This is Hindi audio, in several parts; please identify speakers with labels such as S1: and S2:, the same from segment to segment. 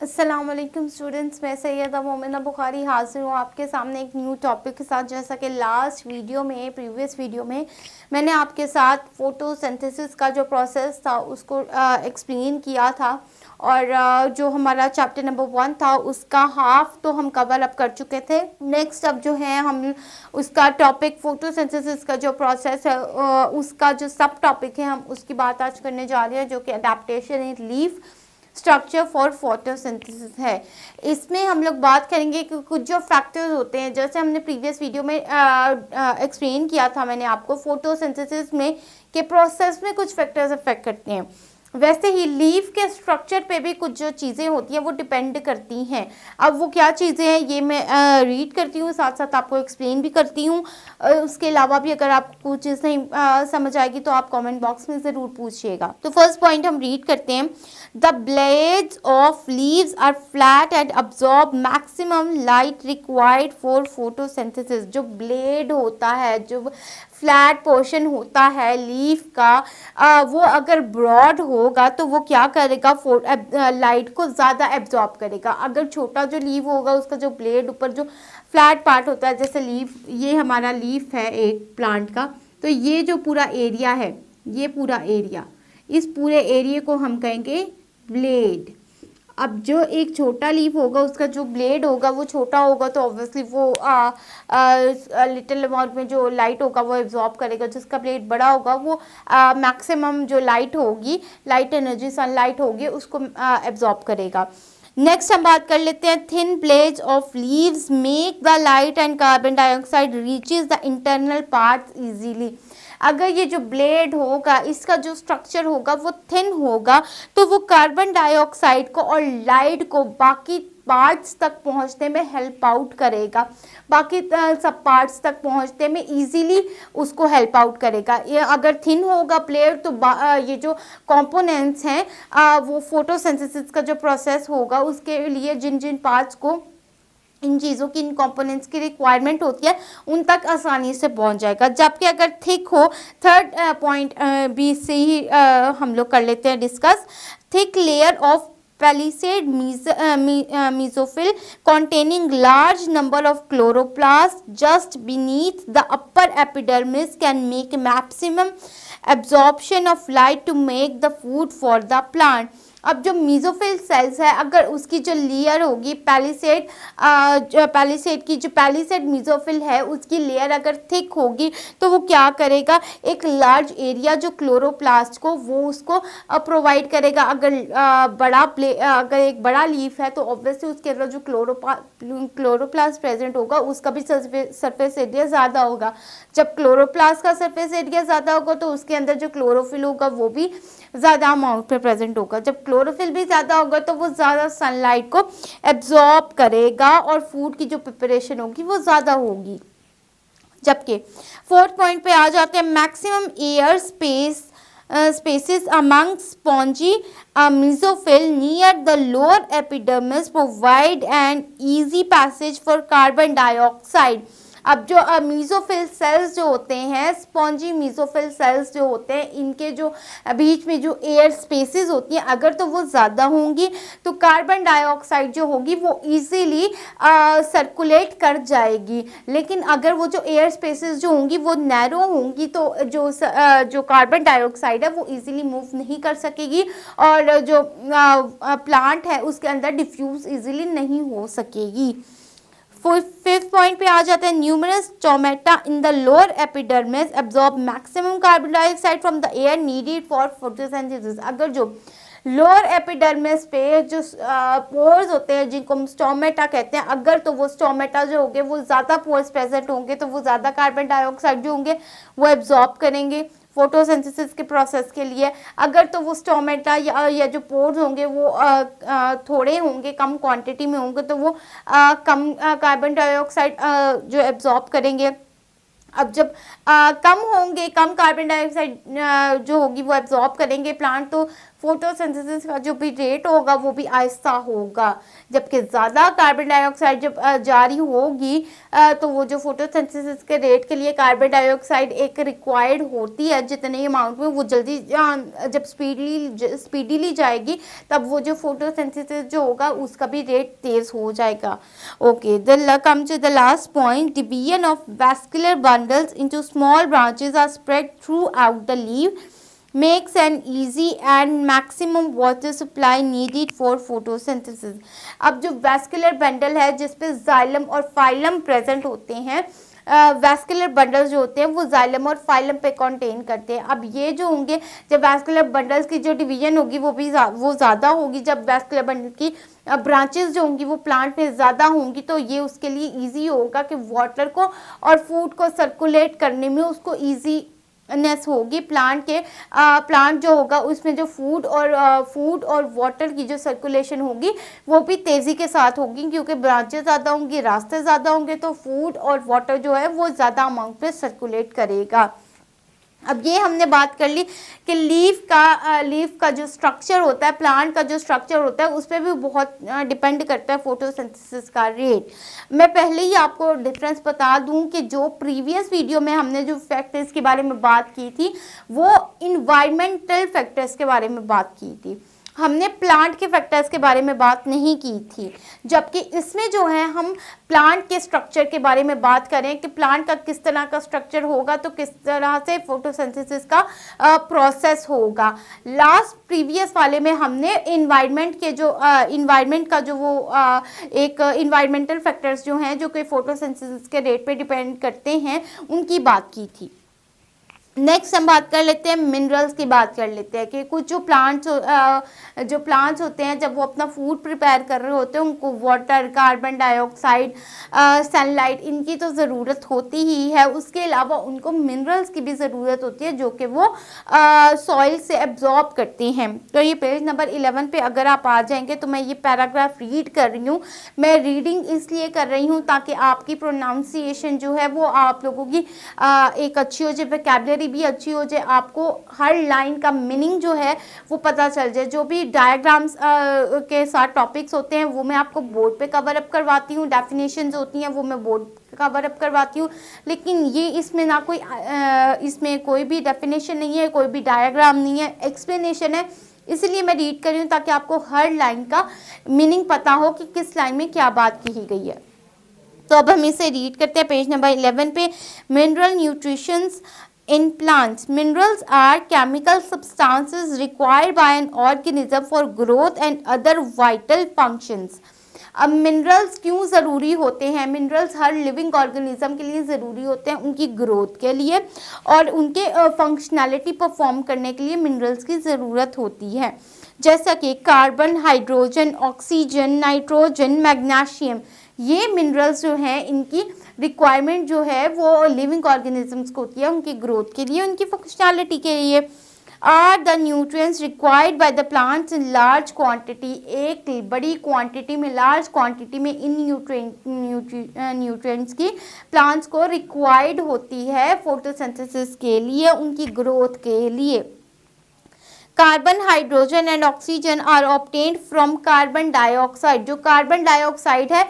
S1: अस्सलामुअलैकुम स्टूडेंट्स, मैं सैयदा मोमिना बुखारी हाजिर हूँ आपके सामने एक न्यू टॉपिक के साथ। जैसा कि प्रीवियस वीडियो में मैंने आपके साथ फोटोसिंथेसिस का जो प्रोसेस था उसको एक्सप्लेन किया था, और जो हमारा चैप्टर नंबर 1 था उसका हाफ तो हम कवर अप कर चुके थे। नेक्स्ट अब जो है हम उसका टॉपिक फोटोसिंथेसिस का जो प्रोसेस है उसका जो सब टॉपिक है हम उसकी बात आज करने जा रहे हैं, जो कि adaptation in leaf structure for photosynthesis है। इसमें हम लोग बात करेंगे कि कुछ जो फैक्टर्स होते हैं, जैसे हमने प्रीवियस वीडियो में एक्सप्लेन किया था मैंने आपको, फोटोसिंथेसिस में के प्रोसेस में कुछ फैक्टर्स अफेक्ट करते हैं, वैसे ही लीफ के स्ट्रक्चर पे भी कुछ जो चीज़ें होती हैं वो डिपेंड करती हैं। अब वो क्या चीज़ें हैं ये मैं रीड करती हूँ, साथ साथ आपको एक्सप्लेन भी करती हूँ। उसके अलावा भी अगर आपको चीज़ नहीं समझ आएगी तो आप कमेंट बॉक्स में ज़रूर पूछिएगा। तो फर्स्ट पॉइंट हम रीड करते हैं। The blades of leaves are flat and absorb maximum light required for photosynthesis. जो ब्लेड होता है, जो फ्लैट पोर्शन होता है लीफ का, वो अगर ब्रॉड होगा तो वो क्या करेगा, लाइट को ज़्यादा एब्जॉर्ब करेगा। अगर छोटा जो लीफ होगा उसका जो ब्लेड ऊपर जो फ्लैट पार्ट होता है, जैसे लीफ, ये हमारा लीफ है एक प्लांट का, तो ये जो पूरा एरिया है, ये पूरा एरिया, इस पूरे एरिया को हम कहेंगे ब्लेड। अब जो एक छोटा लीफ होगा उसका जो ब्लेड होगा वो छोटा होगा तो ऑब्वियसली वो लिटिल अमाउंट में जो लाइट होगा वो एब्जॉर्ब करेगा। जिसका ब्लेड बड़ा होगा वो मैक्सिमम जो लाइट होगी, लाइट एनर्जी सनलाइट होगी, उसको एब्जॉर्ब करेगा। नेक्स्ट हम बात कर लेते हैं। Thin blades of leaves make the light and carbon dioxide reaches the internal parts easily. अगर ये जो ब्लेड होगा इसका जो स्ट्रक्चर होगा वो थिन होगा तो वो कार्बन डाइऑक्साइड को और लाइट को बाकी पार्ट्स तक पहुंचने में हेल्प आउट करेगा, बाकी सब पार्ट्स तक पहुंचने में इजीली उसको हेल्प आउट करेगा। ये अगर थिन होगा ब्लेड तो ये जो कंपोनेंट्स हैं वो फोटोसिंथेसिस का जो प्रोसेस होगा उसके लिए जिन जिन पार्ट्स को, इन चीज़ों की, इन कंपोनेंट्स की रिक्वायरमेंट होती है उन तक आसानी से पहुंच जाएगा। जबकि अगर थिक हो, थर्ड पॉइंट भी से ही हम लोग कर लेते हैं discuss. Thick layer of palisade mesophyll containing large number of chloroplasts just beneath the upper epidermis can make maximum absorption of light to make the food for the plant। अब जो मीजोफिल सेल्स है, अगर उसकी जो लेयर होगी पैलिसेड की जो पैलिसेड मीजोफिल है उसकी लेयर अगर थिक होगी तो वो क्या करेगा, एक लार्ज एरिया जो क्लोरोप्लास्ट को वो उसको प्रोवाइड करेगा। अगर एक बड़ा लीफ है तो ऑब्वियसली उसके अंदर जो क्लोरोप्लास्ट प्रेजेंट होगा उसका भी सरफेस एरिया ज़्यादा होगा। जब क्लोरोप्लास्ट का सरफेस एरिया ज़्यादा होगा तो उसके अंदर जो क्लोरोफिल होगा वो भी ज़्यादा अमाउंट में प्रेजेंट होगा। जब क्लोरोफिल भी ज़्यादा होगा तो वो ज़्यादा सनलाइट को एब्जॉर्ब करेगा और फूड की जो प्रिपरेशन होगी वो ज़्यादा होगी। जबकि फोर्थ पॉइंट पे आ जाते हैं। Maximum air spaces among spongy mesophyll near the lower epidermis provide an easy passage for carbon dioxide। अब जो मीजोफिल सेल्स जो होते हैं, स्पॉन्जी मीजोफिल सेल्स जो होते हैं, इनके जो बीच में जो एयर स्पेसेस होती हैं अगर तो वो ज़्यादा होंगी तो कार्बन डाइऑक्साइड जो होगी वो इजीली सर्कुलेट कर जाएगी। लेकिन अगर वो जो एयर स्पेसेस जो होंगी वो नैरो होंगी तो जो कार्बन डाइऑक्साइड है वो इजीली मूव नहीं कर सकेगी और जो प्लांट है उसके अंदर डिफ्यूज़ इजीली नहीं हो सकेगी। फिफ्थ पॉइंट पे आ जाते हैं। Numerous stomata in the lower epidermis absorb maximum carbon dioxide from the air needed for photosynthesis. अगर जो लोअर एपिडर्मिस पे जो पोर्स होते हैं जिनको हम स्टोमेटा कहते हैं, अगर तो वो स्टोमेटा जो होंगे वो ज़्यादा पोर्स प्रेजेंट होंगे तो वो ज़्यादा कार्बन डाइऑक्साइड जो होंगे वो एब्जॉर्ब करेंगे फोटोसिंथेसिस के प्रोसेस के लिए। अगर तो वो स्टोमेटा या जो पोर्स होंगे वो थोड़े होंगे, कम क्वांटिटी में होंगे तो वो कम कार्बन डाइऑक्साइड जो एब्जॉर्ब करेंगे। अब जब कम होंगे, कम कार्बन डाइऑक्साइड जो होगी वो एब्जॉर्ब करेंगे प्लांट, तो फोटोसिंथेसिस का जो भी रेट होगा वो भी आहिस्ता होगा। जबकि ज़्यादा कार्बन डाइऑक्साइड जब जारी होगी तो वो जो फोटोसिंथेसिस के रेट के लिए कार्बन डाइऑक्साइड एक रिक्वायर्ड होती है जितने अमाउंट में, वो जल्दी जब स्पीडीली जाएगी तब वो जो फोटोसिंथेसिस जो होगा उसका भी रेट तेज़ हो जाएगा। Okay, come to the last point, division of vascular bundles into small branches are spread throughout the leaf makes an easy and maximum water supply needed for photosynthesis। अब जो वैस्कुलर बंडल है जिसपे जाइलम और फाइलम प्रेजेंट होते हैं, वैस्कुलर बंडल जो होते हैं वो जाइलम और फाइलम पे कंटेन करते हैं। अब ये जो होंगे, जब वैस्कुलर बंडल्स की जो डिवीजन होगी वो ज़्यादा होगी, जब वैस्कुलर बंडल की ब्रांचेस जो होंगी वो प्लांट में ज़्यादा होंगी, तो ये उसके लिए ईजी होगा कि वाटर को और फूड को सर्कुलेट करने में उसको ईजी नेस होगी। प्लांट जो होगा उसमें जो फूड और वाटर की जो सर्कुलेशन होगी वो भी तेज़ी के साथ होगी, क्योंकि ब्रांचेस ज़्यादा होंगी, रास्ते ज़्यादा होंगे, तो फूड और वाटर जो है वो ज़्यादा अमाउंट में सर्कुलेट करेगा। अब ये हमने बात कर ली कि लीफ का जो स्ट्रक्चर होता है, प्लांट का जो स्ट्रक्चर होता है उस पर भी बहुत डिपेंड करता है फोटोसिंथेसिस का रेट। मैं पहले ही आपको डिफरेंस बता दूं कि जो प्रीवियस वीडियो में हमने जो फैक्टर्स के बारे में बात की थी वो इन्वायरमेंटल फैक्टर्स के बारे में बात की थी, हमने प्लांट के फैक्टर्स के बारे में बात नहीं की थी। जबकि इसमें जो है हम प्लांट के स्ट्रक्चर के बारे में बात करें कि प्लांट का किस तरह का स्ट्रक्चर होगा, तो किस तरह से फोटोसिंथेसिस का प्रोसेस होगा। लास्ट प्रीवियस वाले में हमने इन्वायरमेंट का जो वो एक इन्वायरमेंटल फैक्टर्स जो हैं जो कि फोटोसिंथेसिस के रेट पे डिपेंड करते हैं उनकी बात की थी। नेक्स्ट हम बात कर लेते हैं मिनरल्स की बात कर लेते हैं कि कुछ जो प्लांट्स होते हैं जब वो अपना फूड प्रिपेयर कर रहे होते हैं उनको वाटर, कार्बन डाइऑक्साइड, सनलाइट इनकी तो ज़रूरत होती ही है। उसके अलावा उनको मिनरल्स की भी ज़रूरत होती है जो कि वो सॉइल से एब्जॉर्ब करते हैं। तो ये पेज नंबर 11 पे अगर आप आ जाएंगे तो मैं ये पैराग्राफ रीड कर रही हूँ। मैं रीडिंग इसलिए कर रही हूँ ताकि आपकी प्रोनाउंसिएशन जो है वो आप लोगों की एक अच्छी हो जाए, वोकैबुलरी भी अच्छी हो जाए, आपको हर लाइन का मीनिंग जो है वो पता चल जाए। जो भी डायग्राम्स के साथ टॉपिक्स होते हैं वो मैं आपको बोर्ड पे कवर अप करवाती हूँ, डेफिनेशंस होती हैं वो मैं बोर्ड कवर अप करवाती हूँ, लेकिन ये इसमें ना कोई इसमें कोई भी डेफिनेशन नहीं है, कोई भी डायग्राम नहीं है, एक्सप्लेनेशन है। इसलिए मैं रीड कर रही हूँ ताकि आपको हर लाइन का मीनिंग पता हो कि किस लाइन में क्या बात की गई है। तो अब हम इसे रीड करते हैं पेज नंबर 11 पे। Mineral nutritions in plants. Minerals are chemical substances required by an organism for growth and other vital functions. अब मिनरल्स क्यों ज़रूरी होते हैं? मिनरल्स हर लिविंग ऑर्गेनिज्म के लिए ज़रूरी होते हैं, उनकी ग्रोथ के लिए और उनके फंक्शनैलिटी परफॉर्म करने के लिए मिनरल्स की ज़रूरत होती है, जैसा कि carbon, hydrogen, oxygen, nitrogen, magnesium. ये मिनरल्स जो हैं इनकी रिक्वायरमेंट जो है वो लिविंग ऑर्गेनिजम्स को होती है उनकी ग्रोथ के लिए, उनकी फंक्शनैलिटी के लिए। Are the nutrients required by the plants in large quantity, एक बड़ी क्वांटिटी में, लार्ज क्वांटिटी में इन न्यूट्रिएंट्स की प्लांट्स को रिक्वायर्ड होती है फोटोसिंथेसिस के लिए, उनकी ग्रोथ के लिए। Carbon, hydrogen and oxygen are obtained from carbon dioxide. जो कार्बन डाइऑक्साइड है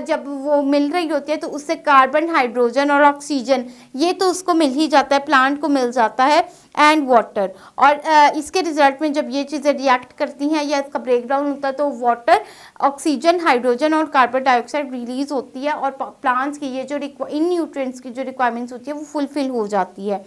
S1: जब वो मिल रही होती है तो उससे कार्बन, हाइड्रोजन और ऑक्सीजन ये तो उसको मिल ही जाता है, प्लांट को मिल जाता है, एंड वाटर। और इसके रिजल्ट में जब ये चीज़ें रिएक्ट करती हैं या इसका ब्रेकडाउन होता है तो वाटर, ऑक्सीजन, हाइड्रोजन और कार्बन डाइऑक्साइड रिलीज होती है और प्लांट्स की ये जो इन न्यूट्रिएंट्स की जो रिक्वायरमेंट्स होती है वो फुलफिल हो जाती है।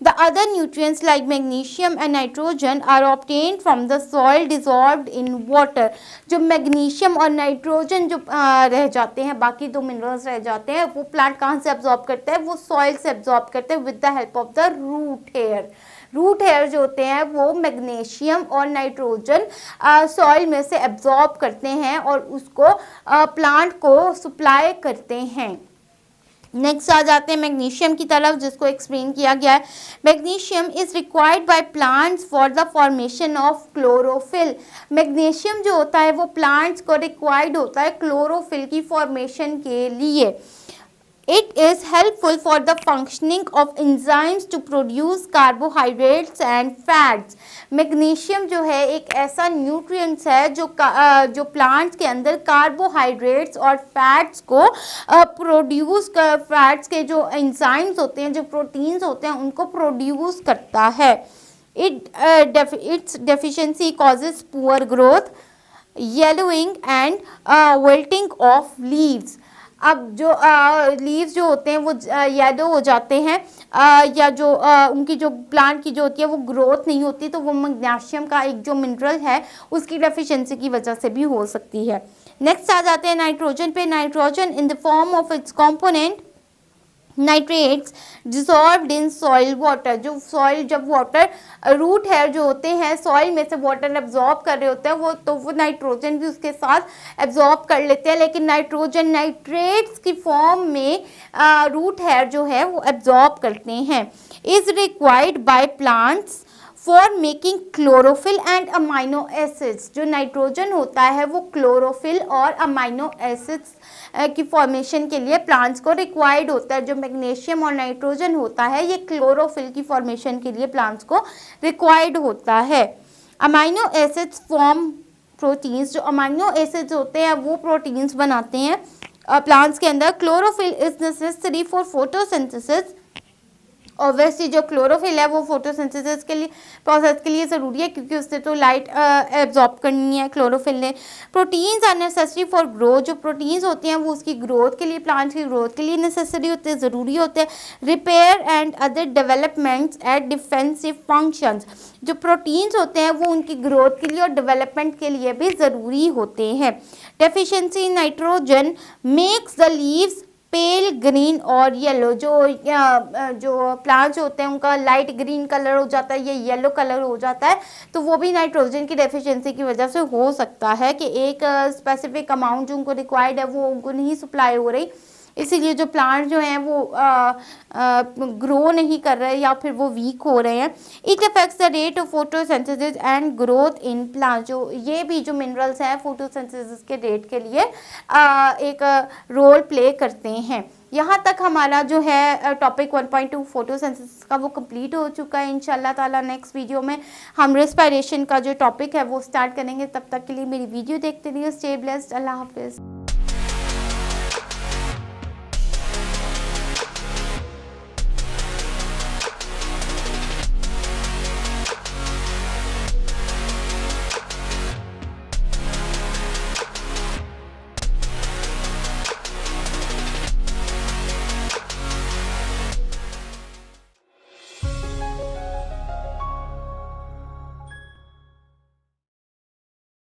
S1: The other nutrients like magnesium and nitrogen are obtained from the soil dissolved in water. जो मैग्नीशियम और नाइट्रोजन जो रह जाते हैं, बाकी दो मिनरल्स रह जाते हैं, वो प्लांट कहाँ से एब्जॉर्ब करते हैं? वो सॉइल से एब्जॉर्ब करते हैं with the help of the root hair. Root hair जो होते हैं वो मैग्नीशियम और नाइट्रोजन सॉइल में से एब्जॉर्ब करते हैं और उसको प्लांट को सप्लाई करते हैं। नेक्स्ट आ जाते हैं मैग्नीशियम की तरफ, जिसको एक्सप्लेन किया गया है। Magnesium is required by plants for the formation of chlorophyll. Magnesium जो होता है वो प्लांट्स को रिक्वायर्ड होता है क्लोरोफिल की फॉर्मेशन के लिए। It is helpful for the functioning of enzymes to produce carbohydrates and fats. Magnesium जो है एक ऐसा न्यूट्रिएंट्स है जो प्लांट्स के अंदर कार्बोहाइड्रेट्स और फैट्स को प्रोड्यूस कर, फैट्स के जो एंजाइम्स होते हैं, जो प्रोटीन्स होते हैं, उनको प्रोड्यूस करता है. Its deficiency causes poor growth, yellowing and wilting of leaves. अब जो लीव्स जो होते हैं वो येलो हो जाते हैं या जो उनकी जो प्लांट की जो होती है वो ग्रोथ नहीं होती, तो वो मैग्नीशियम का एक जो मिनरल है उसकी डेफिशिएंसी की वजह से भी हो सकती है. नेक्स्ट आ जाते हैं नाइट्रोजन पे. Nitrogen in the form of its component nitrates dissolved in soil water. जो सॉइल जब वाटर रूट हेयर जो होते हैं सॉइल में से वाटर एब्जॉर्ब कर रहे होते हैं वो नाइट्रोजन भी उसके साथ एब्जॉर्ब कर लेते हैं, लेकिन नाइट्रोजन नाइट्रेट्स की फॉर्म में रूट हेयर जो है वो एब्जॉर्ब करते हैं. Is required by plants for making chlorophyll and amino acids. जो नाइट्रोजन होता है वो क्लोरोफिल और अमाइनो एसिड्स की फॉर्मेशन के लिए प्लांट्स को रिक्वायर्ड होता है. जो मैग्नीशियम और नाइट्रोजन होता है ये क्लोरोफिल की फॉर्मेशन के लिए प्लांट्स को रिक्वायर्ड होता है. Amino acids form proteins. जो अमाइनो एसिड्स होते हैं वो प्रोटीन्स बनाते हैं प्लांट्स के अंदर. Chlorophyll is necessary for photosynthesis. Obviously जो क्लोरोफिल है वो फोटोसिंथेसिस के लिए प्रोसेस के लिए ज़रूरी है क्योंकि उससे तो लाइट एब्जॉर्ब करनी है क्लोरोफिल ने. Proteins are necessary for growth. जो प्रोटीन्स होते हैं वो उसकी ग्रोथ के लिए, प्लांट की ग्रोथ के लिए नेसेसरी होते हैं, ज़रूरी होते हैं. Repair and other developments at defensive functions. जो प्रोटीन्स होते हैं वो उनकी ग्रोथ के लिए और डेवलपमेंट के लिए भी ज़रूरी होते हैं. Deficiency in nitrogen makes the leaves pale green और येलो. जो प्लांट्स होते हैं उनका लाइट ग्रीन कलर हो जाता है या येलो कलर हो जाता है, तो वो भी नाइट्रोजन की डेफिशिएंसी की वजह से हो सकता है कि एक स्पेसिफिक अमाउंट जो उनको रिक्वायर्ड है वो उनको नहीं सप्लाई हो रही, इसीलिए जो प्लांट जो हैं वो ग्रो नहीं कर रहे या फिर वो वीक हो रहे हैं. It affects the rate of photosynthesis and growth in plant. जो ये भी जो मिनरल्स हैं फोटोसिंथेसिस के रेट के लिए एक रोल प्ले करते हैं. यहाँ तक हमारा जो है टॉपिक 1.2 फोटोसिंथेसिस का वो कंप्लीट हो चुका है. इंशाल्लाह ताला नेक्स्ट वीडियो में हम रेस्पिरेशन का जो टॉपिक है वो स्टार्ट करेंगे. तब तक के लिए मेरी वीडियो देखते रहिए. Stay blessed. अल्लाह हाफिज़.